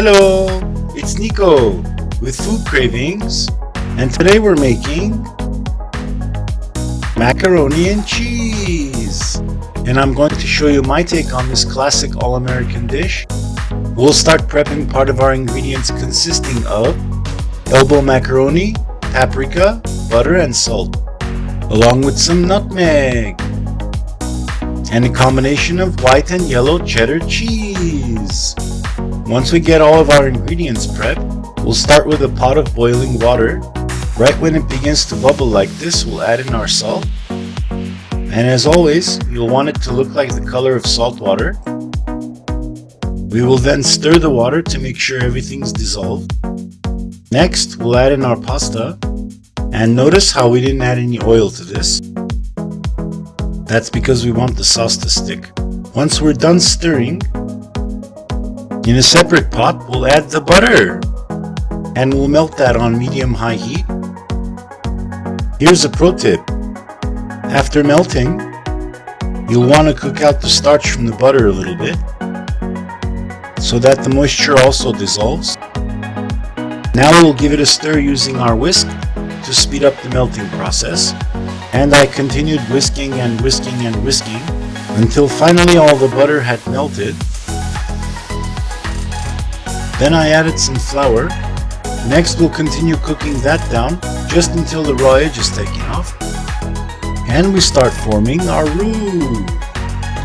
Hello, it's Nicko with Food Cravings, and today we're making macaroni and cheese. And I'm going to show you my take on this classic all-American dish. We'll start prepping part of our ingredients consisting of elbow macaroni, paprika, butter and salt, along with some nutmeg, and a combination of white and yellow cheddar cheese. Once we get all of our ingredients prepped, we'll start with a pot of boiling water. Right when it begins to bubble like this, we'll add in our salt. And as always, you'll want it to look like the color of salt water. We will then stir the water to make sure everything's dissolved. Next, we'll add in our pasta. And notice how we didn't add any oil to this. That's because we want the sauce to stick. Once we're done stirring, in a separate pot, we'll add the butter. And we'll melt that on medium-high heat. Here's a pro tip. After melting, you'll want to cook out the starch from the butter a little bit so that the moisture also dissolves. Now we'll give it a stir using our whisk to speed up the melting process. And I continued whisking and whisking and whisking until finally all the butter had melted. Then I added some flour. Next we'll continue cooking that down just until the raw edge is taken off. And we start forming our roux.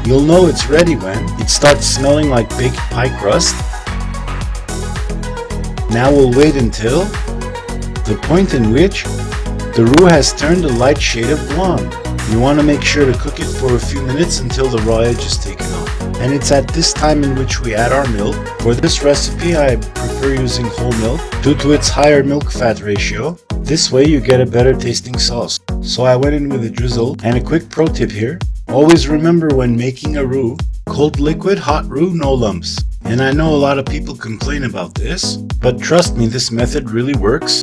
You'll know it's ready when it starts smelling like baked pie crust. Now we'll wait until the point in which the roux has turned a light shade of blonde. You want to make sure to cook it for a few minutes until the raw edge is taken off. And it's at this time in which we add our milk. For this recipe, I prefer using whole milk due to its higher milk fat ratio. This way you get a better tasting sauce. So I went in with a drizzle. And a quick pro tip here, always remember when making a roux, cold liquid, hot roux, no lumps. And I know a lot of people complain about this, but trust me, this method really works.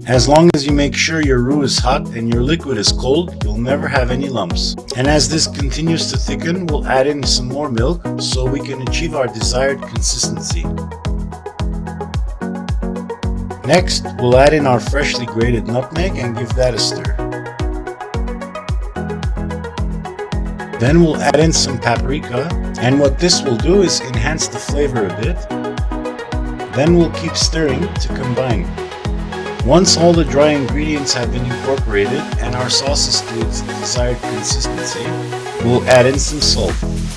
As long as you make sure your roux is hot and your liquid is cold, you'll never have any lumps. And as this continues to thicken, we'll add in some more milk so we can achieve our desired consistency. Next, we'll add in our freshly grated nutmeg and give that a stir. Then we'll add in some paprika, and what this will do is enhance the flavor a bit. Then we'll keep stirring to combine. Once all the dry ingredients have been incorporated and our sauce is to its desired consistency, we'll add in some salt.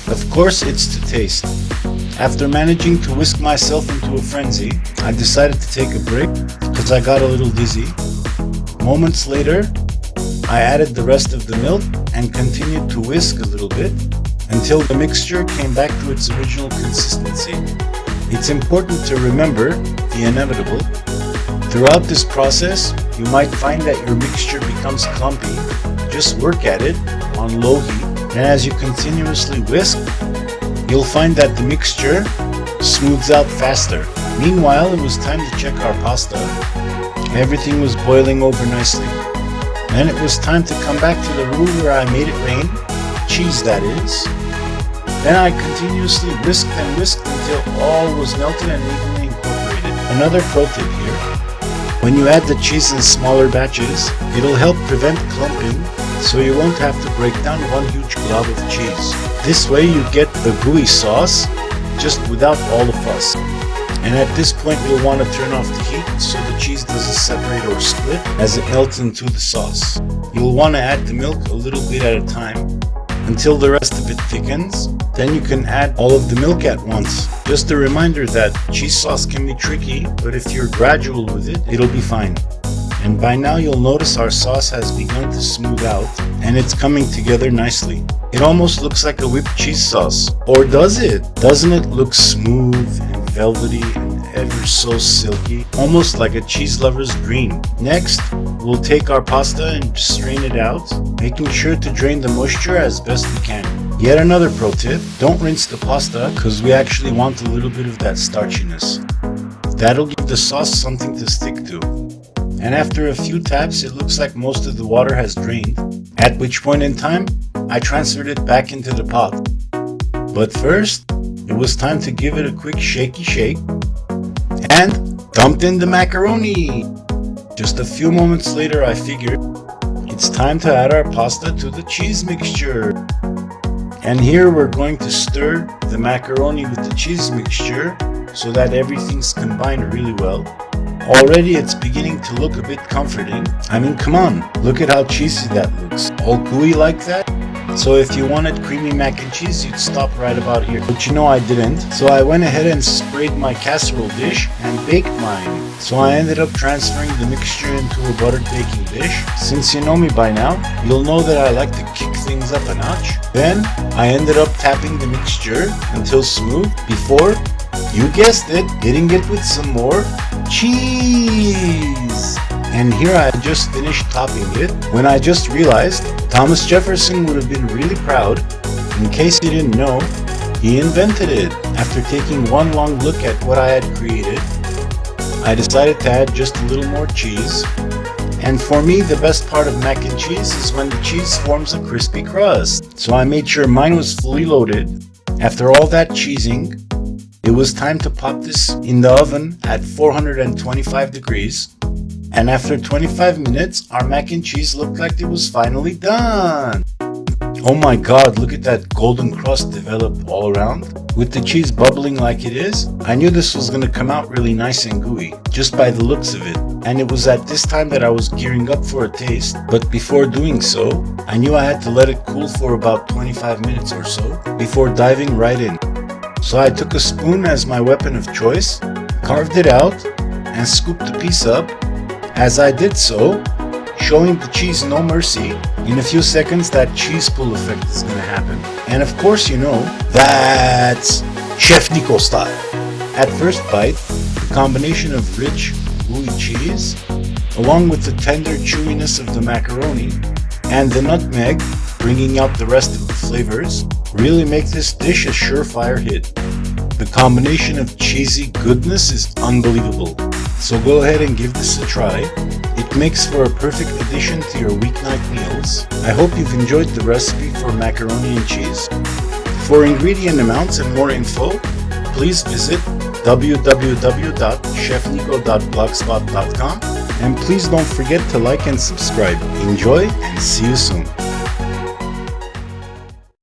Of course, it's to taste. After managing to whisk myself into a frenzy, I decided to take a break because I got a little dizzy. Moments later, I added the rest of the milk and continued to whisk a little bit until the mixture came back to its original consistency. It's important to remember the inevitable. Throughout this process, you might find that your mixture becomes clumpy. Just work at it on low heat, and as you continuously whisk, you'll find that the mixture smooths out faster. Meanwhile, it was time to check our pasta. Everything was boiling over nicely. Then it was time to come back to the roux where I made it rain, cheese that is. Then I continuously whisked and whisked until all was melted and evenly incorporated. Another pro tip here. When you add the cheese in smaller batches, it'll help prevent clumping, so you won't have to break down one huge glob of cheese. This way you get the gooey sauce, just without all the fuss. And at this point you'll want to turn off the heat so the cheese doesn't separate or split as it melts into the sauce. You'll want to add the milk a little bit at a time until the rest of it thickens. Then you can add all of the milk at once. Just a reminder that cheese sauce can be tricky, but if you're gradual with it, it'll be fine. And by now you'll notice our sauce has begun to smooth out and it's coming together nicely. It almost looks like a whipped cheese sauce. Or does it? Doesn't it look smooth and velvety and ever so silky? Almost like a cheese lover's dream. Next, we'll take our pasta and strain it out, making sure to drain the moisture as best we can. Yet another pro tip, don't rinse the pasta because we actually want a little bit of that starchiness. That'll give the sauce something to stick to. And after a few taps, it looks like most of the water has drained, at which point in time, I transferred it back into the pot. But first, it was time to give it a quick shaky shake and dumped in the macaroni. Just a few moments later, I figured it's time to add our pasta to the cheese mixture. And here we're going to stir the macaroni with the cheese mixture so that everything's combined really well. Already it's beginning to look a bit comforting. I mean, come on, look at how cheesy that looks. All gooey like that. So if you wanted creamy mac and cheese, you'd stop right about here. But you know I didn't. So I went ahead and sprayed my casserole dish and baked mine. So I ended up transferring the mixture into a buttered baking dish. Since you know me by now, you'll know that I like to kick things up a notch. Then I ended up tapping the mixture until smooth before, you guessed it, hitting it with some more cheese. And here I had just finished topping it when I just realized Thomas Jefferson would have been really proud. In case you didn't know, he invented it. After taking one long look at what I had created, I decided to add just a little more cheese. And for me, the best part of mac and cheese is when the cheese forms a crispy crust. So I made sure mine was fully loaded. After all that cheesing, it was time to pop this in the oven at 425 degrees. And after 25 minutes, our mac and cheese looked like it was finally done. Oh my god, look at that golden crust develop all around. With the cheese bubbling like it is, I knew this was gonna come out really nice and gooey, just by the looks of it. And it was at this time that I was gearing up for a taste. But before doing so, I knew I had to let it cool for about 25 minutes or so before diving right in. So I took a spoon as my weapon of choice, carved it out, and scooped the piece up. As I did so, showing the cheese no mercy, in a few seconds that cheese pull effect is gonna happen. And of course you know, that's Chef Nicko style. At first bite, the combination of rich, gooey cheese, along with the tender chewiness of the macaroni, and the nutmeg, bringing out the rest of the flavors, really make this dish a surefire hit. The combination of cheesy goodness is unbelievable. So go ahead and give this a try. It makes for a perfect addition to your weeknight meals. I hope you've enjoyed the recipe for macaroni and cheese. For ingredient amounts and more info, please visit www.chefnickostyle.blogspot.com, and please don't forget to like and subscribe. Enjoy and see you soon.